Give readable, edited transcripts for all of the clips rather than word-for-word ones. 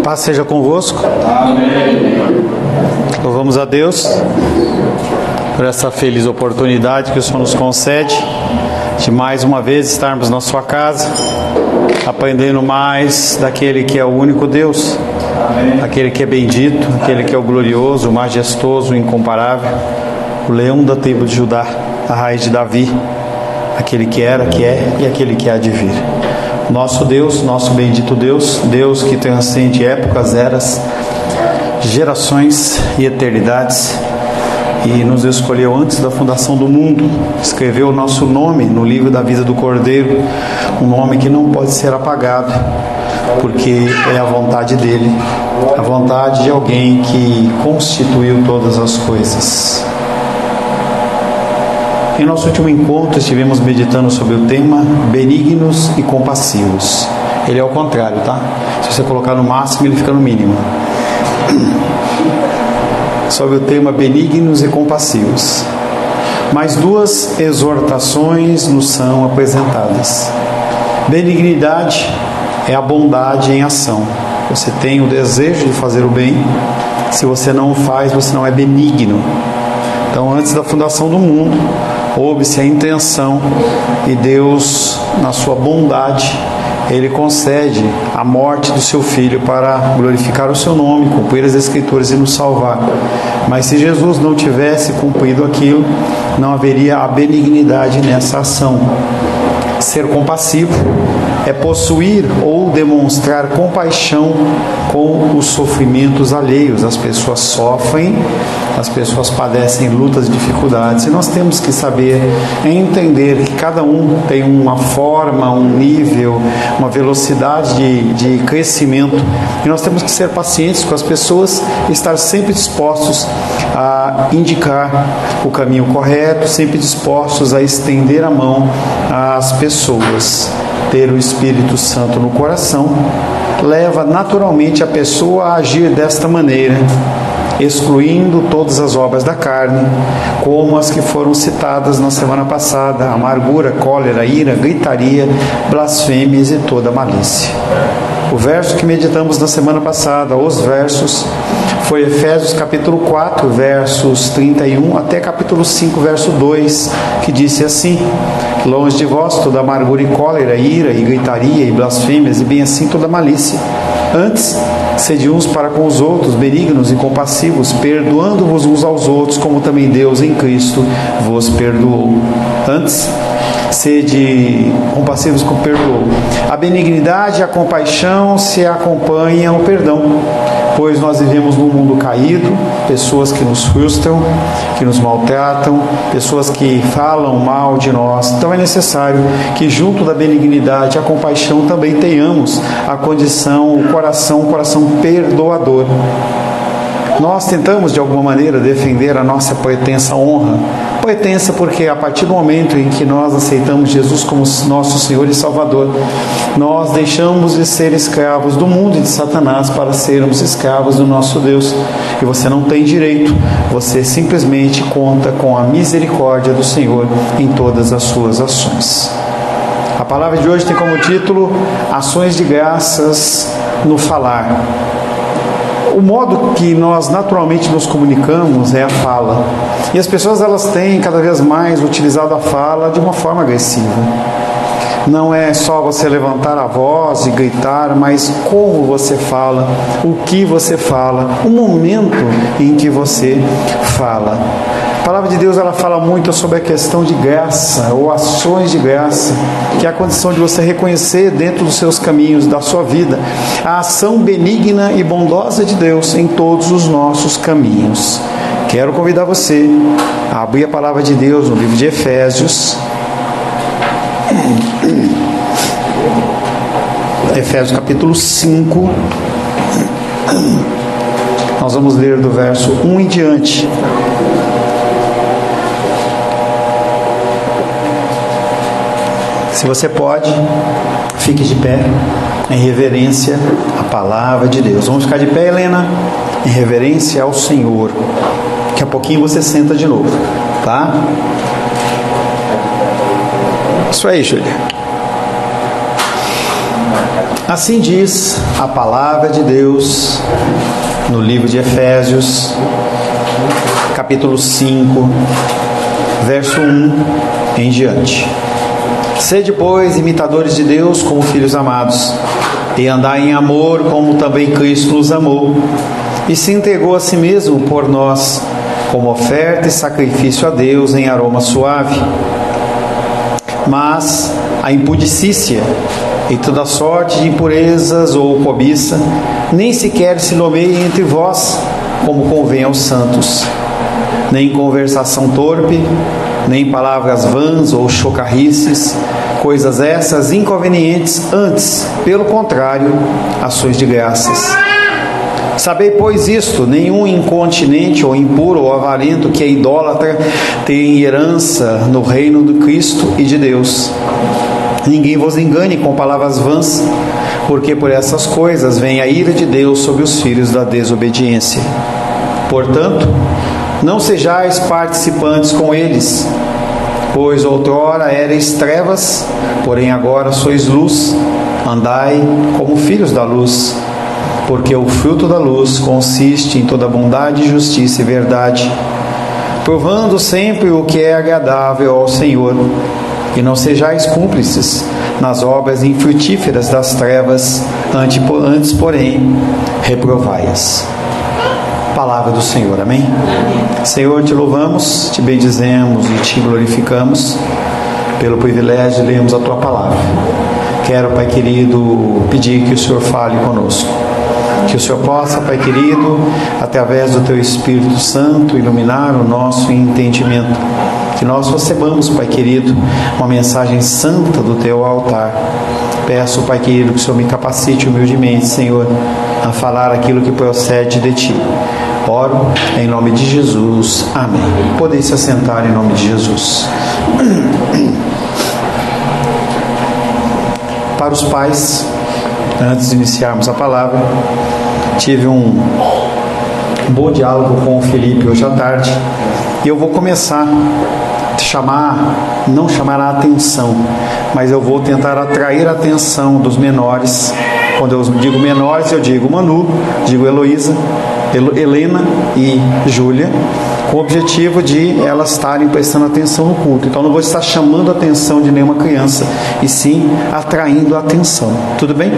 Paz seja convosco. Amém. Louvamos a Deus por essa feliz oportunidade que o Senhor nos concede de mais uma vez estarmos na sua casa, aprendendo mais daquele que é o único Deus, aquele que é bendito, aquele que é o glorioso, o majestoso, o incomparável, o leão da tribo de Judá, a raiz de Davi, aquele que era, que é e aquele que há de vir. Nosso Deus, nosso bendito Deus, Deus que transcende épocas, eras, gerações e eternidades, e nos escolheu antes da fundação do mundo, escreveu o nosso nome no livro da vida do Cordeiro, um nome que não pode ser apagado, porque é a vontade dele, a vontade de alguém que constituiu todas as coisas. Em nosso último encontro estivemos meditando sobre o tema benignos e compassivos. Ele é o contrário, tá? Se você colocar no máximo, ele fica no mínimo. Sobre o tema benignos e compassivos. Mais duas exortações nos são apresentadas. Benignidade é a bondade em ação. Você tem o desejo de fazer o bem. Se você não o faz, você não é benigno. Então, antes da fundação do mundo, houve-se a intenção e Deus, na sua bondade, Ele concede a morte do seu Filho para glorificar o seu nome, cumprir as Escrituras e nos salvar. Mas se Jesus não tivesse cumprido aquilo, não haveria a benignidade nessa ação. Ser compassivo é possuir ou demonstrar compaixão com os sofrimentos alheios. As pessoas sofrem, as pessoas padecem lutas e dificuldades, e nós temos que saber entender que cada um tem uma forma, um nível, uma velocidade de crescimento, e nós temos que ser pacientes com as pessoas e estar sempre dispostos a indicar o caminho correto, sempre dispostos a estender a mão às pessoas. Ter o Espírito Santo no coração leva naturalmente a pessoa a agir desta maneira, excluindo todas as obras da carne, como as que foram citadas na semana passada: amargura, cólera, ira, gritaria, blasfêmias e toda malícia. O verso que meditamos na semana passada, os versos, foi Efésios capítulo 4, versos 31 até capítulo 5, verso 2, que disse assim: longe de vós toda amargura e cólera, ira e gritaria e blasfêmias, e bem assim toda malícia. Antes, sede uns para com os outros, benignos e compassivos, perdoando-vos uns aos outros, como também Deus em Cristo vos perdoou. Antes, sede compassivos com perdoou. A benignidade e a compaixão se acompanham ao perdão, pois nós vivemos num mundo caído, pessoas que nos frustram, que nos maltratam, pessoas que falam mal de nós. Então é necessário que junto da benignidade e a compaixão também tenhamos a condição, o coração perdoador. Nós tentamos de alguma maneira defender a nossa pretensa honra. Pretensa porque a partir do momento em que nós aceitamos Jesus como nosso Senhor e Salvador, nós deixamos de ser escravos do mundo e de Satanás para sermos escravos do nosso Deus. E você não tem direito, você simplesmente conta com a misericórdia do Senhor em todas as suas ações. A palavra de hoje tem como título Ações de Graças no Falar. O modo que nós naturalmente nos comunicamos é a fala. E as pessoas elas têm cada vez mais utilizado a fala de uma forma agressiva. Não é só você levantar a voz e gritar, mas como você fala, o que você fala, o momento em que você fala. A palavra de Deus ela fala muito sobre a questão de graça ou ações de graça, que é a condição de você reconhecer dentro dos seus caminhos, da sua vida, a ação benigna e bondosa de Deus em todos os nossos caminhos. Quero convidar você a abrir a palavra de Deus no livro de Efésios. Efésios capítulo 5. Nós vamos ler do verso 1 em diante. Se você pode, fique de pé em reverência à palavra de Deus. Vamos ficar de pé, Helena, em reverência ao Senhor. Daqui a pouquinho você senta de novo, tá? Isso aí, Júlia. Assim diz a palavra de Deus no livro de Efésios, capítulo 5, verso 1 em diante. Sede, pois, imitadores de Deus como filhos amados, e andai em amor como também Cristo nos amou, e se entregou a si mesmo por nós, como oferta e sacrifício a Deus em aroma suave. Mas a impudicícia e toda sorte de impurezas ou cobiça nem sequer se nomeie entre vós, como convém aos santos, nem conversação torpe, nem palavras vãs ou chocarrices, coisas essas inconvenientes, antes, pelo contrário, ações de graças. Sabei, pois, isto: nenhum incontinente ou impuro ou avarento que é idólatra tem herança no reino do Cristo e de Deus. Ninguém vos engane com palavras vãs, porque por essas coisas vem a ira de Deus sobre os filhos da desobediência. Portanto, não sejais participantes com eles, pois outrora erais trevas, porém agora sois luz. Andai como filhos da luz, porque o fruto da luz consiste em toda bondade, justiça e verdade, provando sempre o que é agradável ao Senhor, e não sejais cúmplices nas obras infrutíferas das trevas, antes, porém, reprovai-as. Palavra do Senhor, amém? Senhor, te louvamos, te bendizemos e te glorificamos pelo privilégio de lermos a tua palavra. Quero, Pai querido, pedir que o Senhor fale conosco, que o Senhor possa, Pai querido, através do teu Espírito Santo, iluminar o nosso entendimento, que nós recebamos, Pai querido, uma mensagem santa do teu altar. Peço, Pai querido, que o Senhor me capacite humildemente, Senhor, a falar aquilo que procede de ti. Oro em nome de Jesus. Amém. Podem se assentar em nome de Jesus. Para os pais, antes de iniciarmos a palavra, tive um bom diálogo com o Felipe hoje à tarde, e eu vou começar não chamar a atenção, mas eu vou tentar atrair a atenção dos menores. Quando eu digo menores, eu digo Manu, digo Heloísa, Helena e Júlia, com o objetivo de elas estarem prestando atenção no culto. Então não vou estar chamando a atenção de nenhuma criança, e sim atraindo a atenção. Tudo bem?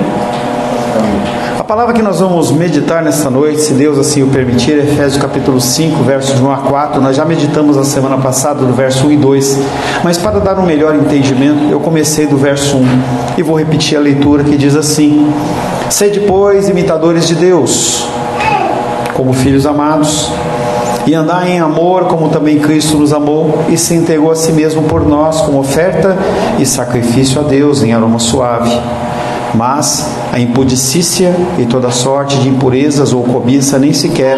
A palavra que nós vamos meditar nesta noite, se Deus assim o permitir, é Efésios capítulo 5, versos 1 a 4. Nós já meditamos na semana passada do verso 1 e 2, mas para dar um melhor entendimento, eu comecei do verso 1 e vou repetir a leitura, que diz assim: Sede, pois, imitadores de Deus, como filhos amados, e andai em amor como também Cristo nos amou, e se entregou a si mesmo por nós, como oferta e sacrifício a Deus em aroma suave. Mas a impudicícia e toda sorte de impurezas ou cobiça nem sequer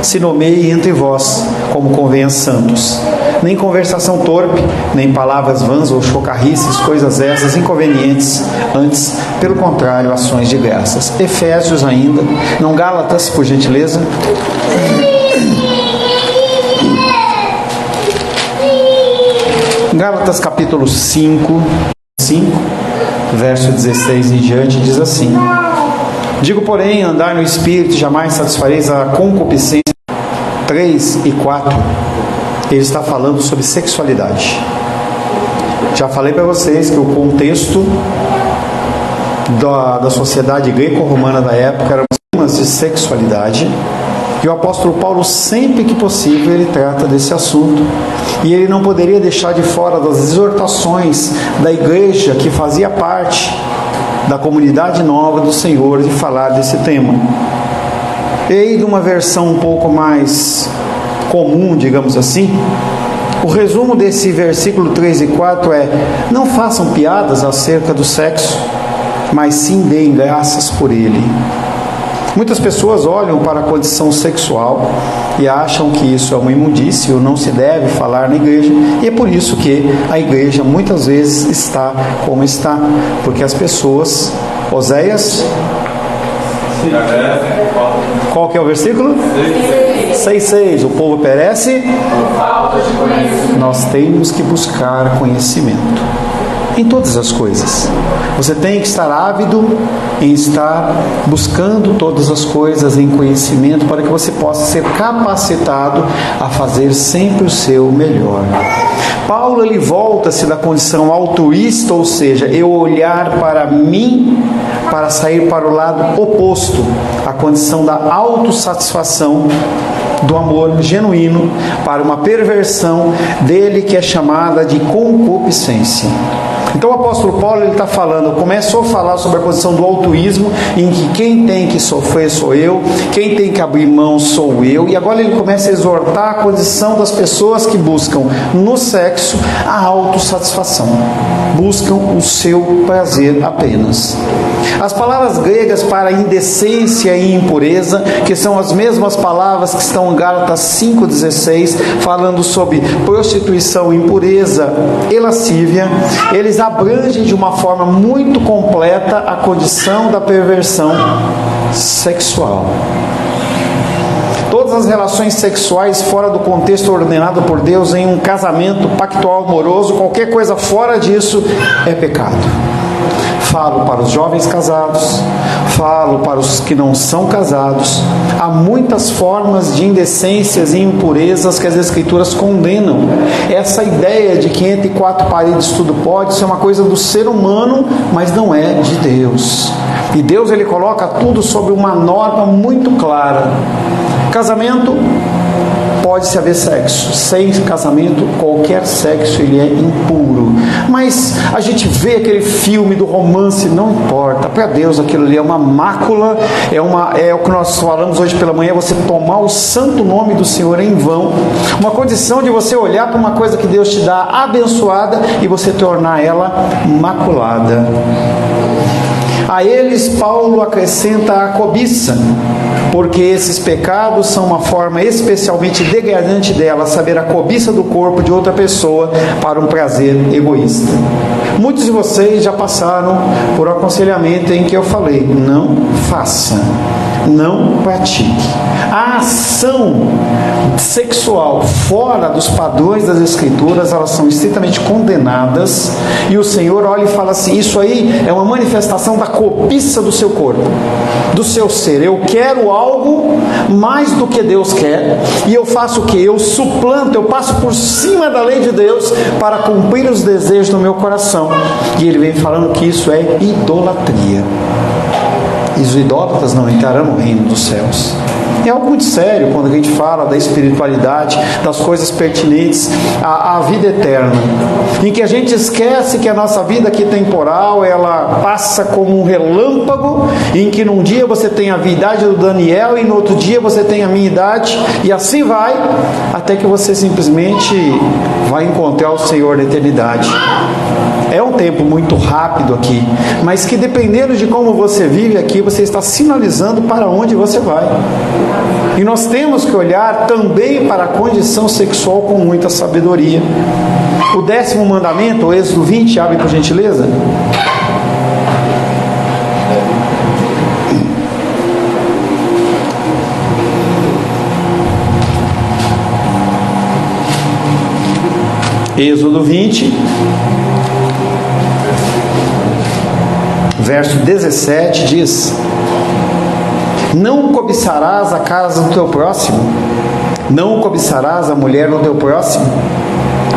se nomeie entre vós, como convém a santos. Nem conversação torpe, nem palavras vãs ou chocarrices, coisas essas inconvenientes, antes, pelo contrário, ações de graças. Efésios ainda, não Gálatas, por gentileza. Gálatas capítulo 5, verso 16 em diante, diz assim: Digo, porém, andai no Espírito, jamais satisfareis a concupiscência. 3 e 4, ele está falando sobre sexualidade. Já falei para vocês que o contexto da sociedade greco-romana da época eram temas de sexualidade, e o apóstolo Paulo, sempre que possível, ele trata desse assunto, e ele não poderia deixar de fora das exortações da igreja que fazia parte da comunidade nova do Senhor de falar desse tema. E de uma versão um pouco mais comum, digamos assim, o resumo desse versículo 3 e 4 é: não façam piadas acerca do sexo, mas sim deem graças por ele. Muitas pessoas olham para a condição sexual e acham que isso é uma imundície ou não se deve falar na igreja, e é por isso que a igreja muitas vezes está como está, porque as pessoas... Oséias? Qual que é o versículo? 6:6. O povo perece? Nós temos que buscar conhecimento. em todas as coisas. Você tem que estar ávido em estar buscando todas as coisas em conhecimento para que você possa ser capacitado a fazer sempre o seu melhor. Paulo, ele volta-se da condição altruísta, ou seja, eu olhar para mim para sair para o lado oposto, a condição da autossatisfação, do amor genuíno, para uma perversão dele que é chamada de concupiscência. Então o apóstolo Paulo está falando, começou a falar sobre a posição do altruísmo, em que quem tem que sofrer sou eu, quem tem que abrir mão sou eu, e agora ele começa a exortar a condição das pessoas que buscam no sexo a autossatisfação, buscam o seu prazer apenas. As palavras gregas para indecência e impureza, que são as mesmas palavras que estão em Gálatas 5,16, falando sobre prostituição, impureza e lascívia, eles abrangem de uma forma muito completa a condição da perversão sexual. Todas as relações sexuais fora do contexto ordenado por Deus em um casamento pactual amoroso, qualquer coisa fora disso é pecado. Falo para os jovens casados, falo para os que não são casados. Há muitas formas de indecências e impurezas que as Escrituras condenam. Essa ideia de que entre quatro paredes tudo pode, isso é uma coisa do ser humano, mas não é de Deus. E Deus, ele coloca tudo sobre uma norma muito clara. Casamento, pode-se haver sexo. Sem casamento, qualquer sexo ele é impuro. Mas a gente vê aquele filme do romance, não importa. Para Deus aquilo ali é uma mácula, é o que nós falamos hoje pela manhã, você tomar o santo nome do Senhor em vão. Uma condição de você olhar para uma coisa que Deus te dá abençoada e você tornar ela maculada. A eles Paulo acrescenta a cobiça, porque esses pecados são uma forma especialmente degradante dela, saber a cobiça do corpo de outra pessoa para um prazer egoísta. Muitos de vocês já passaram por um aconselhamento em que eu falei, não faça, não pratique. A ação sexual fora dos padrões das Escrituras, elas são estritamente condenadas, e o Senhor olha e fala assim, isso aí é uma manifestação da cobiça do seu corpo, do seu ser. Eu quero algo mais do que Deus quer, e eu faço o que? Eu suplanto, eu passo por cima da lei de Deus para cumprir os desejos do meu coração. E ele vem falando que isso é idolatria. E os idólatras não entrarão no reino dos céus. É algo muito sério quando a gente fala da espiritualidade, das coisas pertinentes à vida eterna, em que a gente esquece que a nossa vida aqui temporal, ela passa como um relâmpago, em que num dia você tem a idade do Daniel e no outro dia você tem a minha idade, e assim vai, até que você simplesmente vai encontrar o Senhor na eternidade. É um tempo muito rápido aqui, mas que dependendo de como você vive aqui, você está sinalizando para onde você vai. E nós temos que olhar também para a condição sexual com muita sabedoria. O 10º mandamento, o Êxodo 20, abre por gentileza. Êxodo 20, verso 17 diz: não cobiçarás a casa do teu próximo, não cobiçarás a mulher do teu próximo,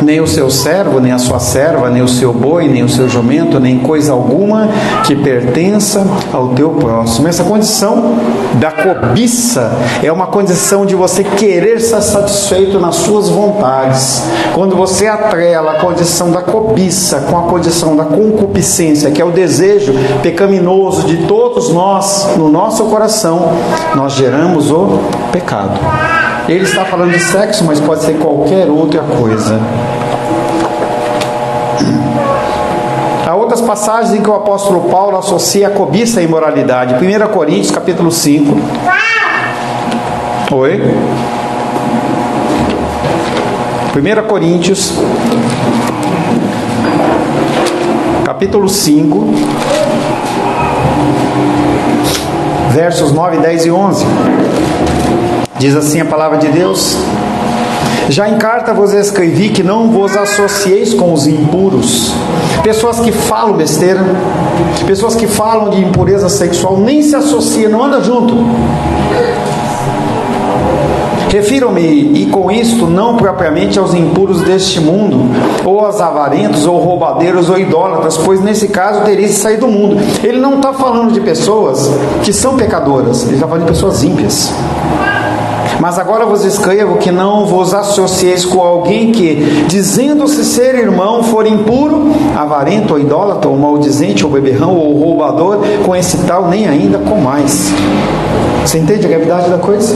nem o seu servo, nem a sua serva, nem o seu boi, nem o seu jumento, nem coisa alguma que pertença ao teu próximo. Essa condição da cobiça é uma condição de você querer ser satisfeito nas suas vontades. Quando você atrela a condição da cobiça com a condição da concupiscência, que é o desejo pecaminoso de todos nós no nosso coração, nós geramos o pecado. Ele está falando de sexo, mas pode ser qualquer outra coisa. Há outras passagens em que o apóstolo Paulo associa a cobiça à imoralidade. 1 Coríntios, capítulo 5. Oi? 1 Coríntios, capítulo 5, versos 9, 10 e 11. Diz assim a palavra de Deus: Já em carta vos escrevi que não vos associeis com os impuros. Pessoas que falam besteira, pessoas que falam de impureza sexual, nem se associa, não anda junto. Refiro-me, e com isto, não propriamente aos impuros deste mundo, ou aos avarentos, ou roubadeiros, ou idólatras, pois nesse caso tereis de sair do mundo. Ele não está falando de pessoas que são pecadoras, ele está falando de pessoas ímpias. Mas agora vos escrevo que não vos associeis com alguém que, dizendo-se ser irmão, for impuro, avarento, ou idólatra, ou maldizente, ou beberrão, ou roubador, com esse tal nem ainda comais. Você entende a gravidade da coisa?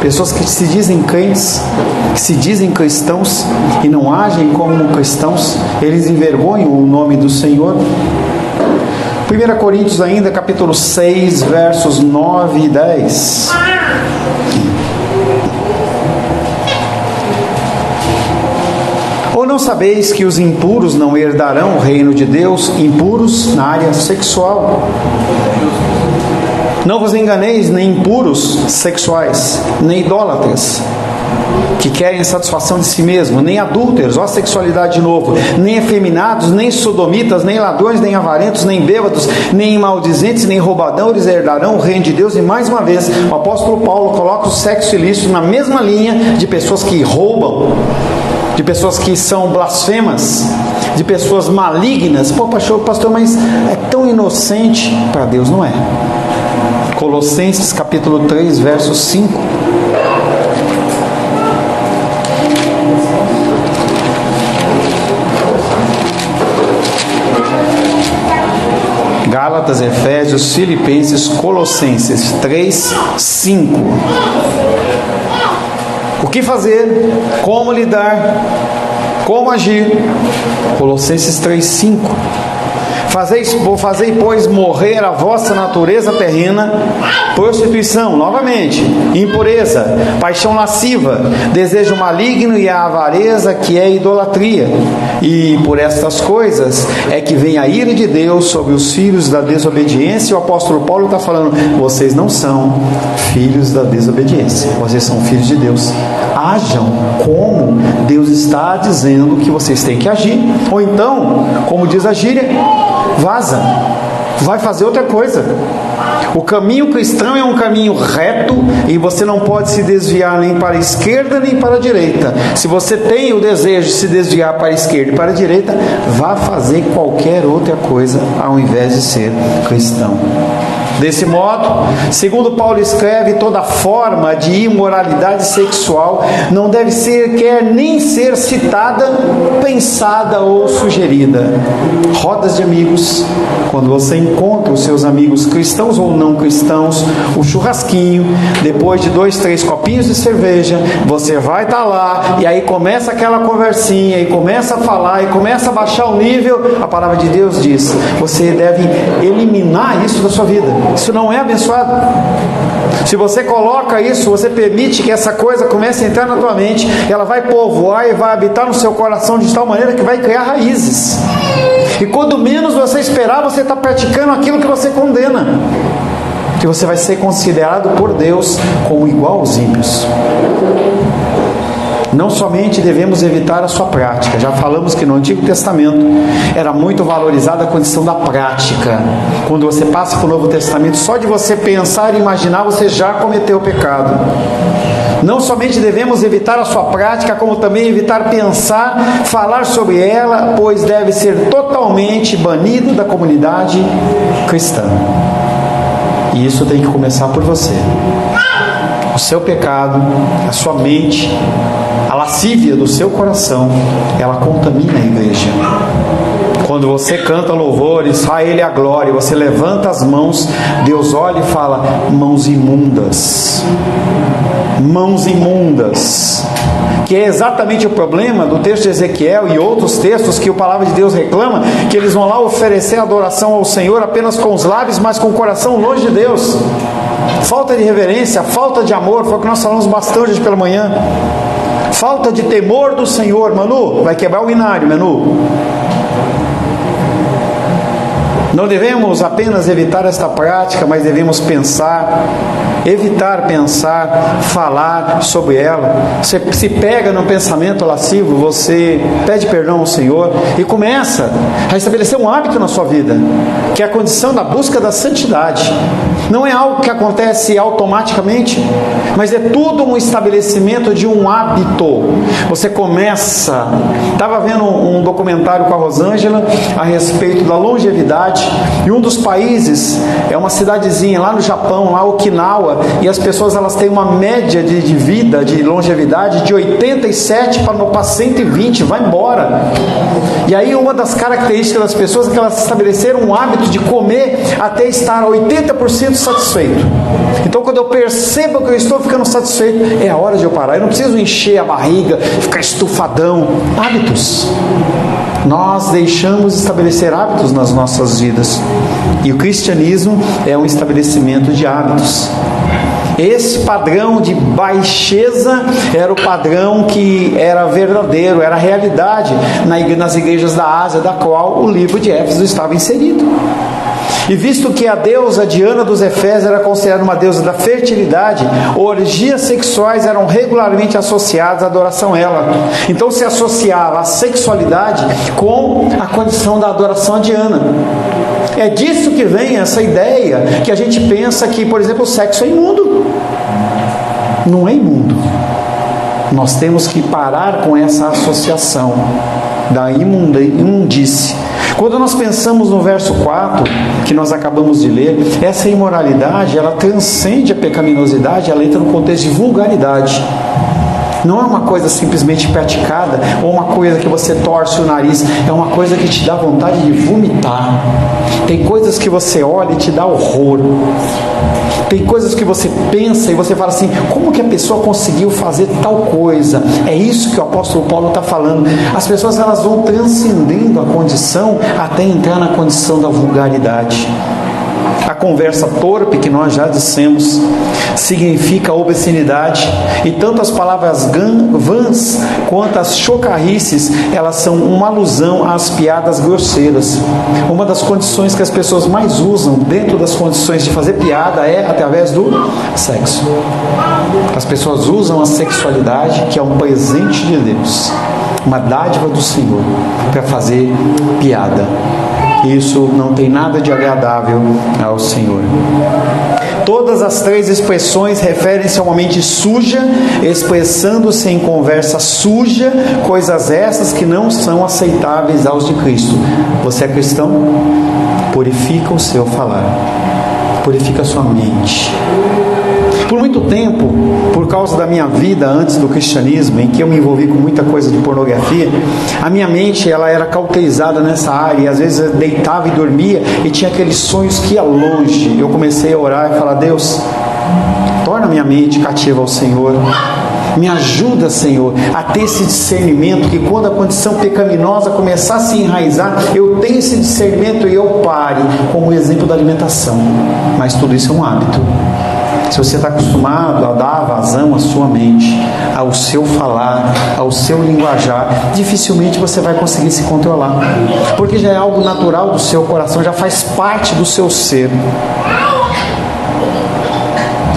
Pessoas que se dizem crentes, que se dizem cristãos e não agem como cristãos, eles envergonham o nome do Senhor. 1 Coríntios ainda, capítulo 6, versos 9 e 10. Ou não sabeis que os impuros não herdarão o reino de Deus? Impuros na área sexual. Não vos enganeis, nem impuros sexuais, nem idólatras, que querem satisfação de si mesmo, nem adúlteros, ó sexualidade de novo, nem efeminados, nem sodomitas, nem ladrões, nem avarentos, nem bêbados, nem maldizentes, nem roubadores herdarão o reino de Deus. E mais uma vez, o apóstolo Paulo coloca o sexo ilícito na mesma linha de pessoas que roubam, de pessoas que são blasfemas, de pessoas malignas. Pô, pastor, mas é tão inocente. Para Deus não é. Colossenses capítulo 3, verso 5. Gálatas, Efésios, Filipenses, Colossenses 3, 5. O que fazer? Como lidar? Como agir? Colossenses 3, 5. Fazei, pois, morrer a vossa natureza terrena, prostituição, novamente, impureza, paixão lasciva, desejo maligno e a avareza, que é idolatria. E por estas coisas é que vem a ira de Deus sobre os filhos da desobediência. E o apóstolo Paulo está falando: vocês não são filhos da desobediência, vocês são filhos de Deus. Ajam como Deus está dizendo que vocês têm que agir. Ou então, como diz a gíria, vaza, vai fazer outra coisa. O caminho cristão é um caminho reto e você não pode se desviar nem para a esquerda nem para a direita. Se você tem o desejo de se desviar para a esquerda e para a direita, vá fazer qualquer outra coisa ao invés de ser cristão. Desse modo, segundo Paulo escreve, toda forma de imoralidade sexual não deve quer nem ser citada, pensada ou sugerida. Rodas de amigos, quando você encontra os seus amigos cristãos ou não cristãos, o churrasquinho, depois de 2, 3 copinhos de cerveja, você vai estar lá e aí começa aquela conversinha e começa a falar e começa a baixar o nível. A palavra de Deus diz: você deve eliminar isso da sua vida. Isso não é abençoado. Se você coloca isso, você permite que essa coisa comece a entrar na tua mente, ela vai povoar e vai habitar no seu coração de tal maneira que vai criar raízes. E quando menos você esperar, você está praticando aquilo que você condena, que você vai ser considerado por Deus como igual aos ímpios. Não somente devemos evitar a sua prática, já falamos que no Antigo Testamento era muito valorizada a condição da prática. Quando você passa para o Novo Testamento, só de você pensar e imaginar, você já cometeu o pecado. Não somente devemos evitar a sua prática, como também evitar pensar, falar sobre ela, pois deve ser totalmente banido da comunidade cristã. E isso tem que começar por você. O seu pecado, a sua mente, a lascívia do seu coração, ela contamina a igreja. Quando você canta louvores, a Ele a glória, você levanta as mãos, Deus olha e fala: mãos imundas. Mãos imundas. Que é exatamente o problema do texto de Ezequiel e outros textos que a palavra de Deus reclama, que eles vão lá oferecer adoração ao Senhor apenas com os lábios, mas com o coração longe de Deus. Falta de reverência, falta de amor, foi o que nós falamos bastante hoje pela manhã. Falta de temor do Senhor. Manu, vai quebrar o inário, Manu. Não devemos apenas evitar esta prática, mas devemos pensar evitar pensar, falar sobre ela. Você se pega num pensamento lascivo, você pede perdão ao Senhor e começa a estabelecer um hábito na sua vida, que é a condição da busca da santidade. Não é algo que acontece automaticamente, mas é tudo um estabelecimento de um hábito. Você começa... Estava vendo um documentário com a Rosângela a respeito da longevidade, e um dos países é uma cidadezinha lá no Japão, lá Okinawa, e as pessoas elas têm uma média de vida, de longevidade de 87 para 120, vai embora. E aí uma das características das pessoas é que elas estabeleceram um hábito de comer até estar 80% satisfeito. Então quando eu percebo que eu estou ficando satisfeito, é a hora de eu parar. Eu não preciso encher a barriga, ficar estufadão. Hábitos. Nós deixamos estabelecer hábitos nas nossas vidas. E o cristianismo é um estabelecimento de hábitos. Esse padrão de baixeza era o padrão que era verdadeiro, era a realidade nas igrejas da Ásia, da qual o livro de Éfeso estava inserido. E visto que a deusa Diana dos Efésios era considerada uma deusa da fertilidade, orgias sexuais eram regularmente associadas à adoração a ela. Então se associava a sexualidade com a condição da adoração a Diana. É disso que vem essa ideia que a gente pensa que, por exemplo, o sexo é imundo. Não é imundo. Nós temos que parar com essa associação da imundície. Quando nós pensamos no verso 4, que nós acabamos de ler, essa imoralidade, ela transcende a pecaminosidade, ela entra no contexto de vulgaridade. Não é uma coisa simplesmente praticada, ou uma coisa que você torce o nariz, é uma coisa que te dá vontade de vomitar. Tem coisas que você olha e te dá horror. Tem coisas que você pensa e você fala assim, como que a pessoa conseguiu fazer tal coisa? É isso que o apóstolo Paulo está falando. As pessoas elas vão transcendendo a condição até entrar na condição da vulgaridade. A conversa torpe, que nós já dissemos, significa obscenidade, e tanto as palavras vãs quanto as chocarrices, elas são uma alusão às piadas grosseiras. Uma das condições que as pessoas mais usam dentro das condições de fazer piada é através do sexo. As pessoas usam a sexualidade, que é um presente de Deus, uma dádiva do Senhor, para fazer piada. Isso não tem nada de agradável ao Senhor. Todas as três expressões referem-se a uma mente suja, expressando-se em conversa suja, coisas essas que não são aceitáveis aos de Cristo. Você é cristão? Purifica o seu falar, purifica a sua mente. Por muito tempo, por causa da minha vida antes do cristianismo, em que eu me envolvi com muita coisa de pornografia, a minha mente ela era cauterizada nessa área, e às vezes eu deitava e dormia e tinha aqueles sonhos que ia longe. Eu comecei a orar e falar, Deus, torna minha mente cativa ao Senhor. Me ajuda, Senhor, a ter esse discernimento, que quando a condição pecaminosa começar a se enraizar, eu tenho esse discernimento e eu pare, como o exemplo da alimentação. Mas tudo isso é um hábito. Se você está acostumado a dar vazão à sua mente, ao seu falar, ao seu linguajar, dificilmente você vai conseguir se controlar, porque já é algo natural do seu coração, já faz parte do seu ser.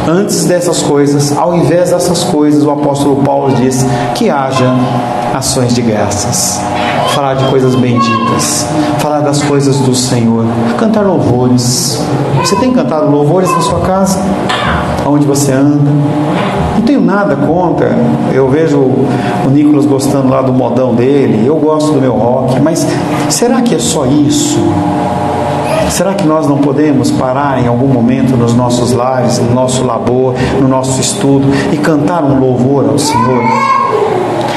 Antes dessas coisas, ao invés dessas coisas, o apóstolo Paulo diz que haja ações de graças, falar de coisas benditas, falar das coisas do Senhor, cantar louvores. Você tem cantado louvores na sua casa? Onde você anda? Não tenho nada contra. Eu vejo o Nicolas gostando lá do modão dele, eu gosto do meu rock, mas será que é só isso? Será que nós não podemos parar em algum momento nos nossos lares, no nosso labor, no nosso estudo e cantar um louvor ao Senhor?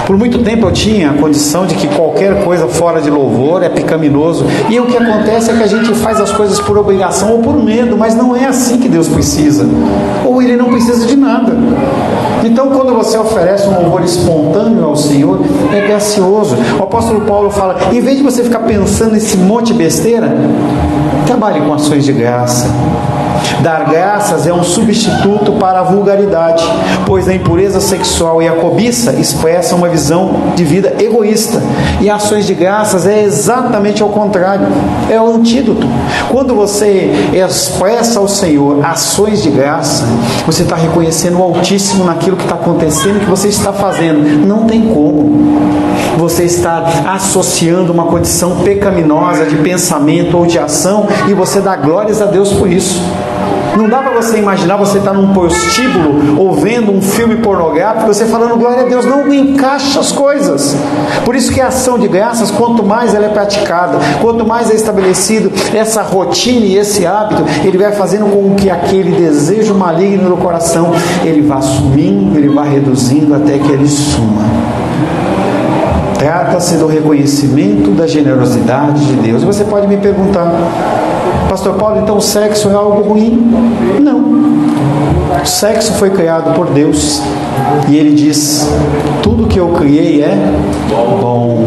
Por muito tempo eu tinha a condição de que qualquer coisa fora de louvor é pecaminoso, e o que acontece é que a gente faz as coisas por obrigação ou por medo, mas não é assim que Deus precisa, ou Ele não precisa de nada. Então quando você oferece um louvor espontâneo ao Senhor, é gracioso. O apóstolo Paulo fala, em vez de você ficar pensando nesse monte de besteira, trabalhe com ações de graça. Dar graças é um substituto para a vulgaridade, pois a impureza sexual e a cobiça expressam uma visão de vida egoísta. E ações de graças é exatamente ao contrário, é o antídoto. Quando você expressa ao Senhor ações de graça, você está reconhecendo o Altíssimo naquilo que está acontecendo, que você está fazendo. Não tem como. Você está associando uma condição pecaminosa de pensamento ou de ação e você dá glórias a Deus por isso. Não dá para você imaginar você estar num prostíbulo ou vendo um filme pornográfico, você falando glória a Deus. Não encaixa as coisas. Por isso que a ação de graças, quanto mais ela é praticada, quanto mais é estabelecido essa rotina e esse hábito, ele vai fazendo com que aquele desejo maligno no coração, ele vá sumindo, ele vá reduzindo até que ele suma. Trata-se do reconhecimento da generosidade de Deus. E você pode me perguntar: Pastor Paulo, então o sexo é algo ruim? Não. O sexo foi criado por Deus e Ele diz: tudo que eu criei é bom.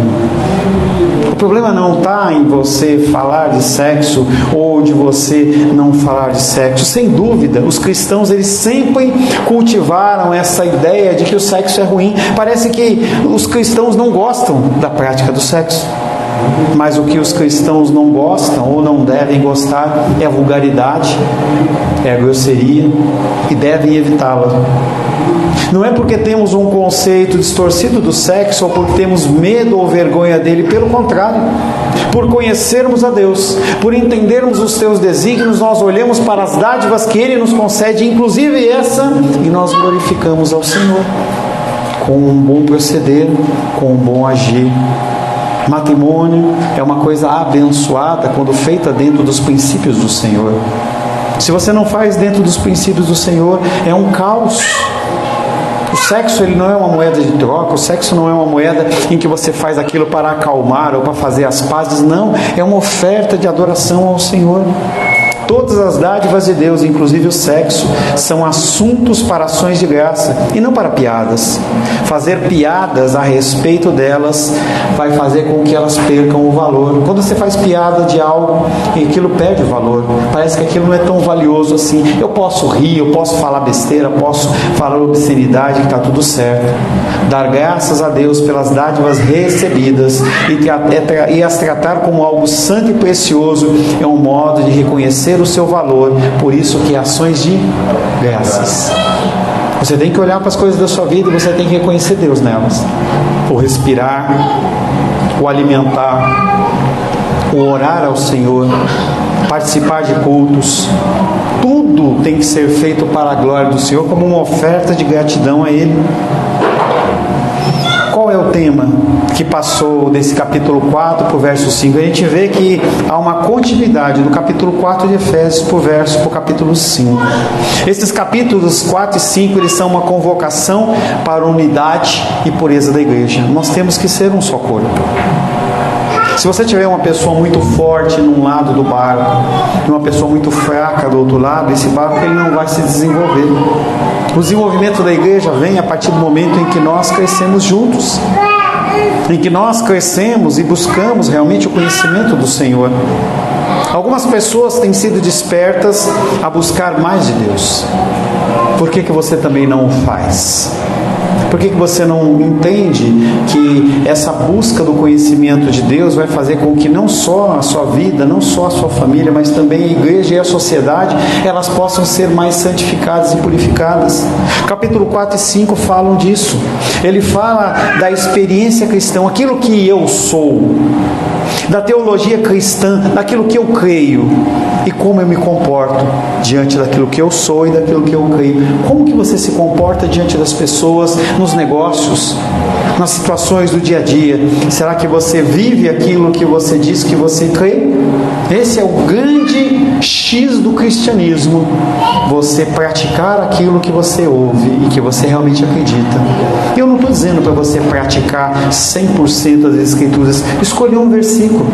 O problema não está em você falar de sexo ou de você não falar de sexo. Sem dúvida, os cristãos eles sempre cultivaram essa ideia de que o sexo é ruim. Parece que os cristãos não gostam da prática do sexo. Mas o que os cristãos não gostam ou não devem gostar é a vulgaridade, é a grosseria, e devem evitá-la. Não é porque temos um conceito distorcido do sexo ou porque temos medo ou vergonha dele, pelo contrário. Por conhecermos a Deus, por entendermos os seus desígnios, nós olhamos para as dádivas que Ele nos concede, inclusive essa, e nós glorificamos ao Senhor com um bom proceder, com um bom agir. Matrimônio é uma coisa abençoada quando feita dentro dos princípios do Senhor. Se você não faz dentro dos princípios do Senhor, é um caos. O sexo ele não é uma moeda de troca, o sexo não é uma moeda em que você faz aquilo para acalmar ou para fazer as pazes, não, é uma oferta de adoração ao Senhor. Todas as dádivas de Deus, inclusive o sexo, são assuntos para ações de graça e não para piadas. Fazer piadas a respeito delas vai fazer com que elas percam o valor. Quando você faz piada de algo, aquilo perde o valor. Parece que aquilo não é tão valioso assim. Eu posso rir, eu posso falar besteira, posso falar obscenidade, que está tudo certo. Dar graças a Deus pelas dádivas recebidas e as tratar como algo santo e precioso é um modo de reconhecer o seu valor. Por isso que ações de graças. Você tem que olhar para as coisas da sua vida e você tem que reconhecer Deus nelas. O respirar, o alimentar, o orar ao Senhor, participar de cultos, tudo tem que ser feito para a glória do Senhor, como uma oferta de gratidão a Ele. Qual é o tema que passou desse capítulo 4 para o verso 5? A gente vê que há uma continuidade do capítulo 4 de Efésios para o capítulo 5. Esses capítulos 4 e 5 eles são uma convocação para a unidade e pureza da igreja. Nós temos que ser um só corpo. Se você tiver uma pessoa muito forte num lado do barco e uma pessoa muito fraca do outro lado, esse barco ele não vai se desenvolver. O desenvolvimento da igreja vem a partir do momento em que nós crescemos juntos, em que nós crescemos e buscamos realmente o conhecimento do Senhor. Algumas pessoas têm sido despertas a buscar mais de Deus. Por que você também não o faz? Por que você não entende que essa busca do conhecimento de Deus vai fazer com que não só a sua vida, não só a sua família, mas também a igreja e a sociedade, elas possam ser mais santificadas e purificadas? Capítulo 4 e 5 falam disso. Ele fala da experiência cristã, aquilo que eu sou, da teologia cristã, daquilo que eu creio e como eu me comporto diante daquilo que eu sou e daquilo que eu creio. Como que você se comporta diante das pessoas, nos negócios, nas situações do dia a dia? Será que você vive aquilo que você diz que você crê? Esse é o grande X do cristianismo. Você praticar aquilo que você ouve e que você realmente acredita. Eu não estou dizendo para você praticar 100% das escrituras. Escolha um versículo.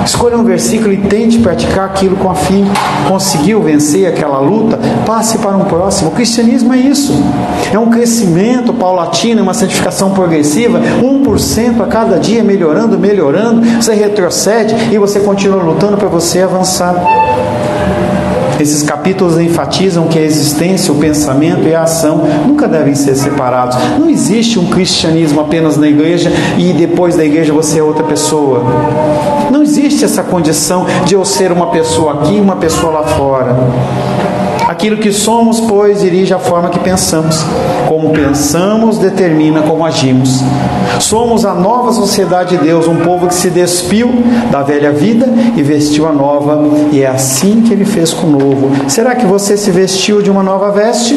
Escolha um versículo e tente praticar aquilo com afinco. Conseguiu vencer aquela luta? Passe para um próximo. O cristianismo é isso. É um crescimento paulatino, uma santificação progressiva, 1% a cada dia, melhorando. Você retrocede e você continua lutando para você avançar. Esses capítulos enfatizam que a existência, o pensamento e a ação nunca devem ser separados. Não existe um cristianismo apenas na igreja e depois da igreja você é outra pessoa. Não existe essa condição de eu ser uma pessoa aqui e uma pessoa lá fora. Aquilo que somos, pois, dirige a forma que pensamos. Como pensamos, determina como agimos. Somos a nova sociedade de Deus, um povo que se despiu da velha vida e vestiu a nova, e é assim que Ele fez com o novo. Será que você se vestiu de uma nova veste?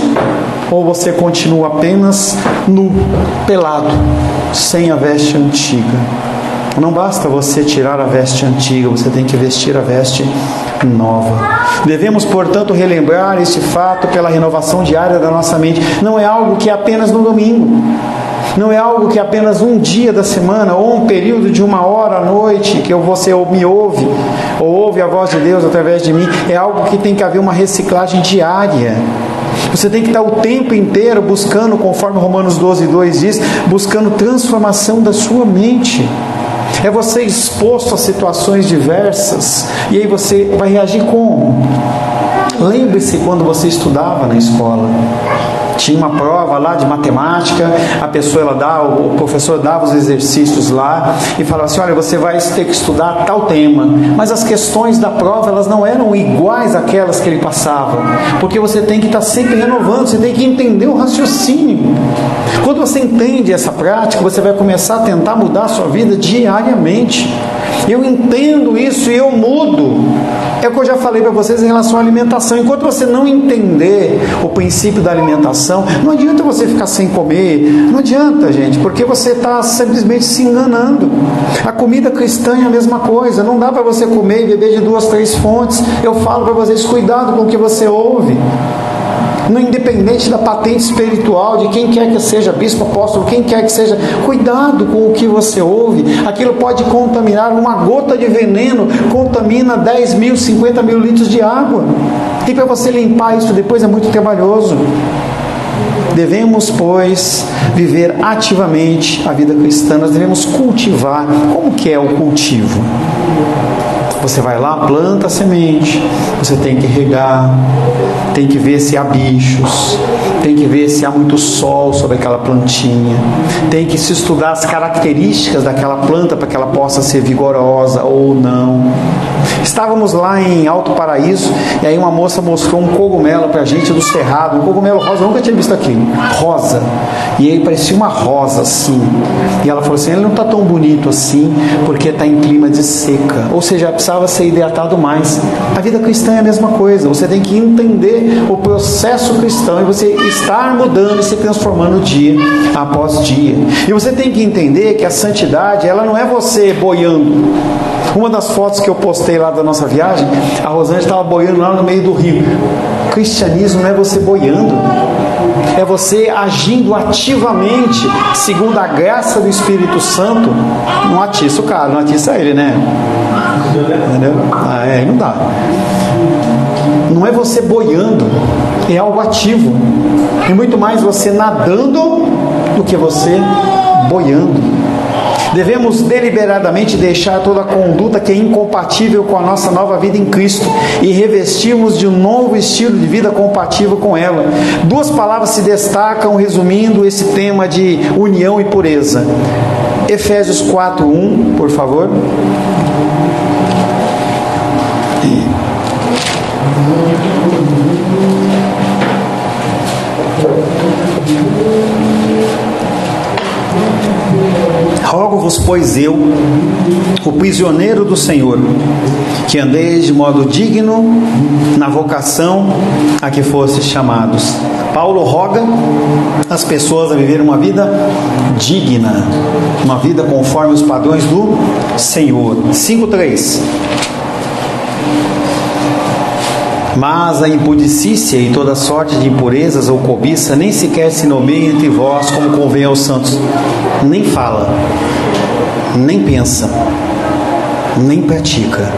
Ou você continua apenas nu, pelado, sem a veste antiga? Não basta você tirar a veste antiga, você tem que vestir a veste nova. Devemos, portanto, relembrar este fato pela renovação diária da nossa mente. Não é algo que é apenas no domingo. Não é algo que é apenas um dia da semana ou um período de 1 hora à noite que você me ouve ou ouve a voz de Deus através de mim. É algo que tem que haver uma reciclagem diária. Você tem que estar o tempo inteiro buscando, conforme Romanos 12:2 diz, buscando transformação da sua mente. É você exposto a situações diversas. E aí você vai reagir como? Lembre-se quando você estudava na escola. Tinha uma prova lá de matemática, o professor dava os exercícios lá e falava assim, olha, você vai ter que estudar tal tema. Mas as questões da prova, elas não eram iguais àquelas que ele passava. Porque você tem que estar sempre renovando, você tem que entender o raciocínio. Quando você entende essa prática, você vai começar a tentar mudar a sua vida diariamente. Eu entendo isso e eu mudo. É o que eu já falei para vocês em relação à alimentação. Enquanto você não entender o princípio da alimentação, não adianta você ficar sem comer. Não adianta, gente, porque você está simplesmente se enganando. A comida cristã é a mesma coisa. Não dá para você comer e beber de 2, 3 fontes. Eu falo para vocês, cuidado com o que você ouve. No independente da patente espiritual, de quem quer que seja, bispo, apóstolo, quem quer que seja, cuidado com o que você ouve. Aquilo pode contaminar, uma gota de veneno contamina 10 mil, 50 mil litros de água. E para você limpar isso depois é muito trabalhoso. Devemos, pois, viver ativamente a vida cristã. Nós devemos cultivar. Como que é o cultivo? Você vai lá, planta a semente, você tem que regar, tem que ver se há bichos, tem que ver se há muito sol sobre aquela plantinha, tem que se estudar as características daquela planta para que ela possa ser vigorosa ou não. Estávamos lá em Alto Paraíso e aí uma moça mostrou um cogumelo para a gente do cerrado, um cogumelo rosa, eu nunca tinha visto aquilo, rosa, e aí parecia uma rosa assim, e ela falou assim, ele não está tão bonito assim porque está em clima de seca, ou seja, precisava ser hidratado mais. A vida cristã é a mesma coisa, você tem que entender o processo cristão e você estar mudando e se transformando dia após dia. E você tem que entender que a santidade, ela não é você boiando. Uma das fotos que eu postei lá da nossa viagem, a Rosângela estava boiando lá no meio do rio. O cristianismo não é você boiando, é você agindo ativamente, segundo a graça do Espírito Santo. Não atiça o cara, não atiça ele, né? Entendeu? Não dá. Não é você boiando, é algo ativo. E muito mais você nadando do que você boiando. Devemos deliberadamente deixar toda a conduta que é incompatível com a nossa nova vida em Cristo e revestirmos de um novo estilo de vida compatível com ela. 2 palavras se destacam resumindo esse tema de união e pureza. Efésios 4:1, por favor. Rogo-vos, pois eu, o prisioneiro do Senhor, que andeis de modo digno na vocação a que fostes chamados. Paulo roga as pessoas a viver uma vida digna, uma vida conforme os padrões do Senhor. 5:3. Mas a impudicícia e toda sorte de impurezas ou cobiça nem sequer se nomeia entre vós como convém aos santos. Nem fala, nem pensa, nem pratica.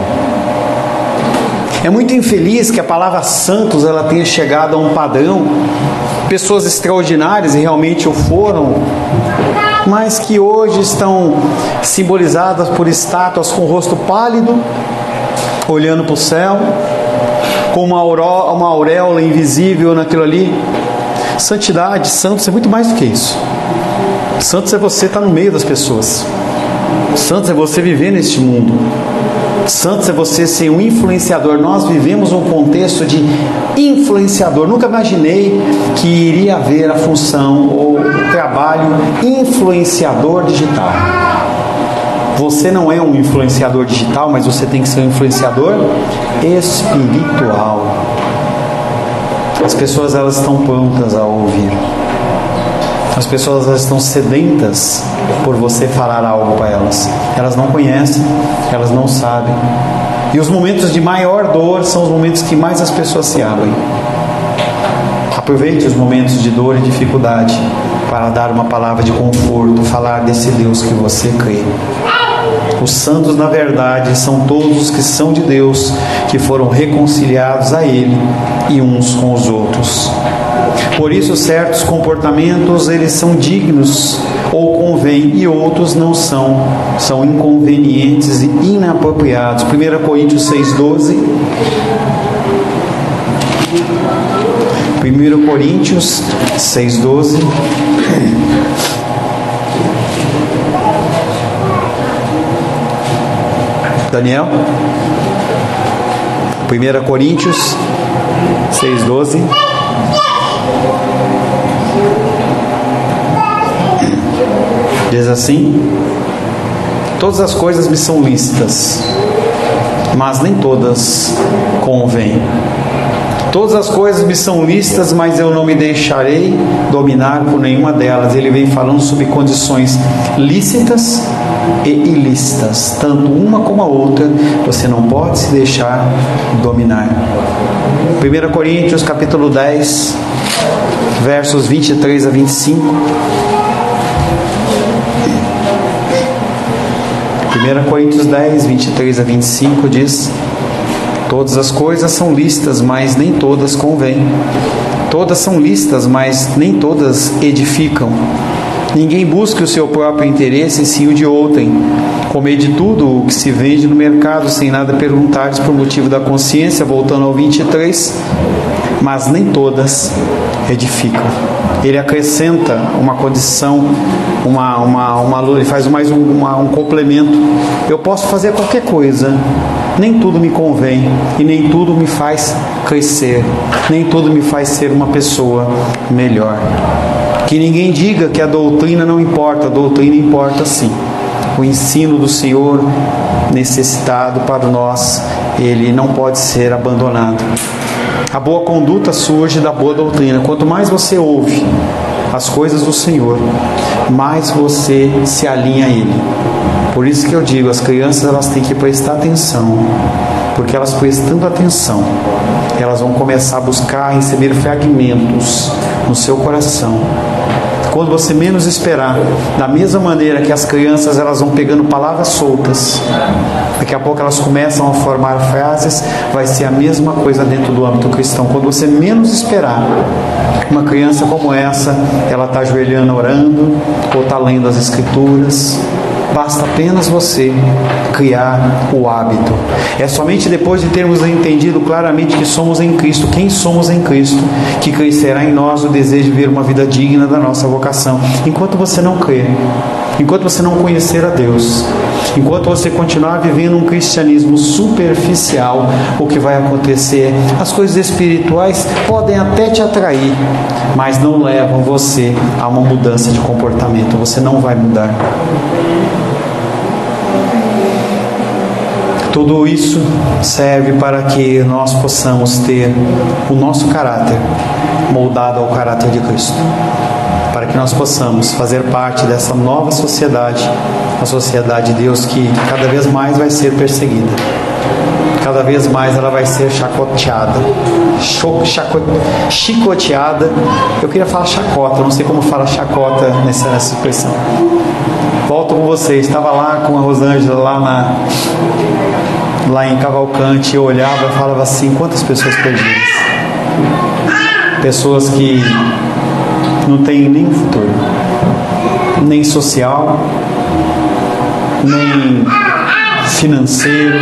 É muito infeliz que a palavra santos ela tenha chegado a um padrão. Pessoas extraordinárias e realmente o foram, mas que hoje estão simbolizadas por estátuas com o rosto pálido, olhando para o céu, com uma auréola invisível naquilo ali. Santidade, santos é muito mais do que isso. Santos é você estar no meio das pessoas. Santos é você viver neste mundo. Santos é você ser um influenciador. Nós vivemos um contexto de influenciador. Nunca imaginei que iria haver a função ou o trabalho influenciador digital. Você não é um influenciador digital, mas você tem que ser um influenciador espiritual. As pessoas, elas estão prontas a ouvir. As pessoas, elas estão sedentas por você falar algo para elas. Elas não conhecem, elas não sabem. E os momentos de maior dor são os momentos que mais as pessoas se abrem. Aproveite os momentos de dor e dificuldade para dar uma palavra de conforto, falar desse Deus que você crê. Os santos, na verdade, são todos os que são de Deus, que foram reconciliados a Ele e uns com os outros. Por isso, certos comportamentos, eles são dignos ou convêm, e outros não são. São inconvenientes e inapropriados. 1 Coríntios 6,12. 1 Coríntios 6,12. Daniel, 1 Coríntios 6,12. Diz assim: todas as coisas me são lícitas, mas nem todas convêm. Todas as coisas me são lícitas, mas eu não me deixarei dominar por nenhuma delas. Ele vem falando sobre condições lícitas e ilícitas, tanto uma como a outra. Você não pode se deixar dominar. 1 Coríntios capítulo 10, versos 23 a 25. 1 Coríntios 10, 23 a 25 diz: todas as coisas são lícitas, mas nem todas convêm. Todas são lícitas, mas nem todas edificam. Ninguém busque o seu próprio interesse, e sim o de outrem. Comei de tudo o que se vende no mercado, sem nada perguntares por motivo da consciência. Voltando ao 23, mas nem todas edificam. Ele acrescenta uma condição, ele faz mais um complemento. Eu posso fazer qualquer coisa, nem tudo me convém e nem tudo me faz crescer, nem tudo me faz ser uma pessoa melhor. Que ninguém diga que a doutrina não importa. A doutrina importa sim. O ensino do Senhor necessitado para nós, ele não pode ser abandonado. A boa conduta surge da boa doutrina. Quanto mais você ouve as coisas do Senhor, mais você se alinha a Ele. Por isso que eu digo, as crianças, elas têm que prestar atenção, porque elas prestando atenção, elas vão começar a buscar receber fragmentos no seu coração. Quando você menos esperar, da mesma maneira que as crianças, elas vão pegando palavras soltas, daqui a pouco elas começam a formar frases, vai ser a mesma coisa dentro do âmbito cristão. Quando você menos esperar, uma criança como essa, ela está ajoelhando orando, ou está lendo as Escrituras. Basta apenas você criar o hábito. É somente depois de termos entendido claramente que somos em Cristo, quem somos em Cristo, que crescerá em nós o desejo de viver uma vida digna da nossa vocação. Enquanto você não crer, enquanto você não conhecer a Deus, enquanto você continuar vivendo um cristianismo superficial, o que vai acontecer? As coisas espirituais podem até te atrair, mas não levam você a uma mudança de comportamento. Você não vai mudar. Tudo isso serve para que nós possamos ter o nosso caráter moldado ao caráter de Cristo, para que nós possamos fazer parte dessa nova sociedade, a sociedade de Deus, que cada vez mais vai ser perseguida, cada vez mais ela vai ser chacoteada, chicoteada. Eu queria falar chacota, não sei como fala chacota nessa expressão. Volto com vocês. Estava lá com a Rosângela lá em Cavalcante. Eu olhava e falava assim: quantas pessoas perdidas, pessoas que não têm nem futuro, nem social, nem financeiro,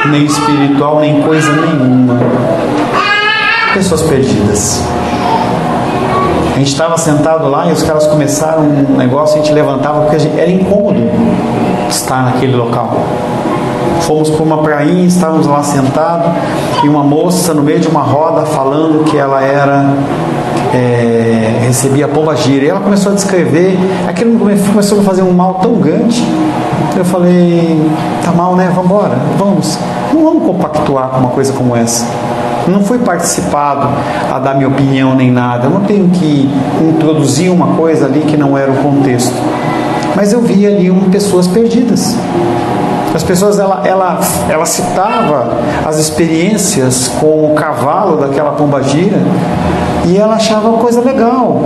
nem espiritual, nem coisa nenhuma. Pessoas perdidas. A gente estava sentado lá e os caras começaram um negócio, a gente levantava porque era incômodo estar naquele local. Fomos para uma prainha, estávamos lá sentados e uma moça no meio de uma roda falando que ela recebia pombagira. E ela começou a descrever, aquilo começou a fazer um mal tão grande. Eu falei, tá mal, né? Vamos embora, vamos. Não vamos compactuar com uma coisa como essa. Não fui participado a dar minha opinião nem nada. Eu não tenho que introduzir uma coisa ali que não era o contexto. Mas eu vi ali pessoas perdidas. As pessoas, ela citava as experiências com o cavalo daquela pombagira e ela achava uma coisa legal.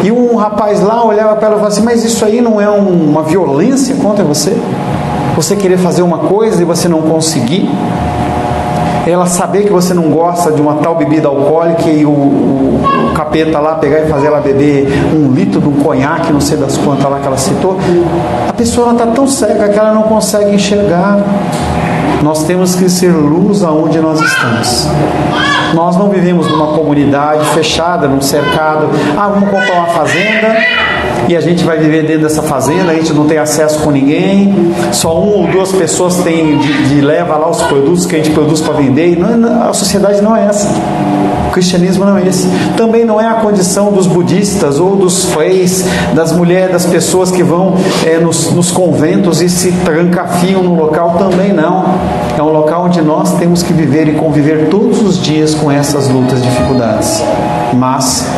E um rapaz lá olhava para ela e falava assim, mas isso aí não é uma violência contra você? Você querer fazer uma coisa e você não conseguir? Ela saber que você não gosta de uma tal bebida alcoólica e o capeta lá pegar e fazer ela beber 1 litro de um conhaque, não sei das quantas lá que ela citou. A pessoa está tão cega que ela não consegue enxergar. Nós temos que ser luz aonde nós estamos. Nós não vivemos numa comunidade fechada, num cercado. Vamos comprar uma fazenda e a gente vai viver dentro dessa fazenda, a gente não tem acesso com ninguém, só 1 ou 2 pessoas têm de levar lá os produtos que a gente produz para vender. A sociedade não é essa. O cristianismo não é esse. Também não é a condição dos budistas ou dos freis, das mulheres, das pessoas que vão nos conventos e se trancafiam no local. Também não. É um local onde nós temos que viver e conviver todos os dias com essas lutas e dificuldades, mas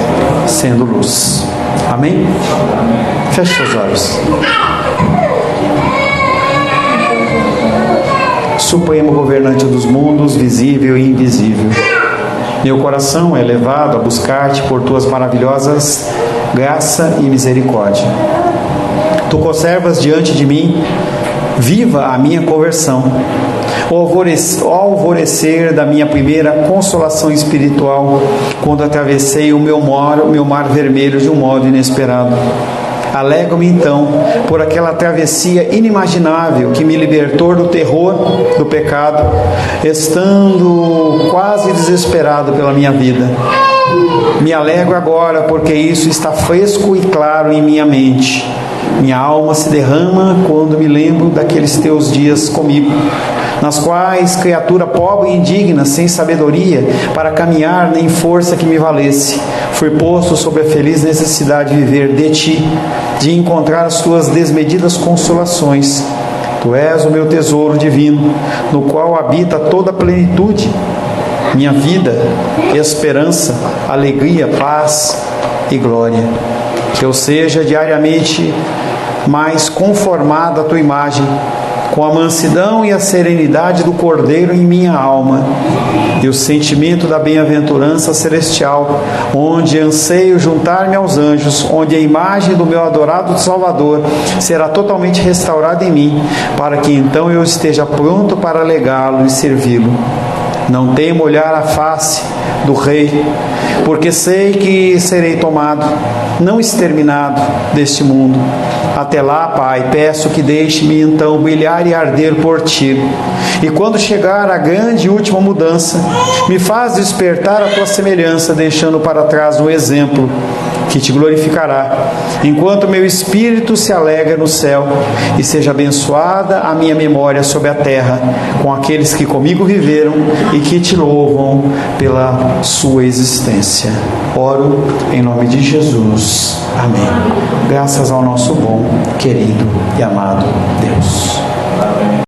sendo luz. Amém? Feche seus olhos. Supremo governante dos mundos, visível e invisível, meu coração é levado a buscar-te por tuas maravilhosas graça e misericórdia. Tu conservas diante de mim viva a minha conversão, o alvorecer da minha primeira consolação espiritual, quando atravessei o meu mar vermelho de um modo inesperado. Alegro-me então por aquela travessia inimaginável que me libertou do terror do pecado, estando quase desesperado pela minha vida. Me alegro agora porque isso está fresco e claro em minha mente. Minha alma se derrama quando me lembro daqueles teus dias comigo, nas quais, criatura pobre e indigna, sem sabedoria, para caminhar nem força que me valesse, fui posto sob a feliz necessidade de viver de ti, de encontrar as tuas desmedidas consolações. Tu és o meu tesouro divino, no qual habita toda a plenitude, minha vida, esperança, alegria, paz e glória. Que eu seja diariamente mais conformado à tua imagem, com a mansidão e a serenidade do Cordeiro em minha alma, e o sentimento da bem-aventurança celestial, onde anseio juntar-me aos anjos, onde a imagem do meu adorado Salvador será totalmente restaurada em mim, para que então eu esteja pronto para alegá-lo e servi-lo. Não temo olhar a face do Rei, porque sei que serei tomado, não exterminado deste mundo. Até lá, Pai, peço que deixe-me então brilhar e arder por Ti. E quando chegar a grande e última mudança, me faz despertar a Tua semelhança, deixando para trás um exemplo que Te glorificará, enquanto meu espírito se alegra no céu, e seja abençoada a minha memória sobre a terra, com aqueles que comigo viveram e que Te louvam pela sua existência. Oro em nome de Jesus. Amém. Graças ao nosso bom, querido e amado Deus.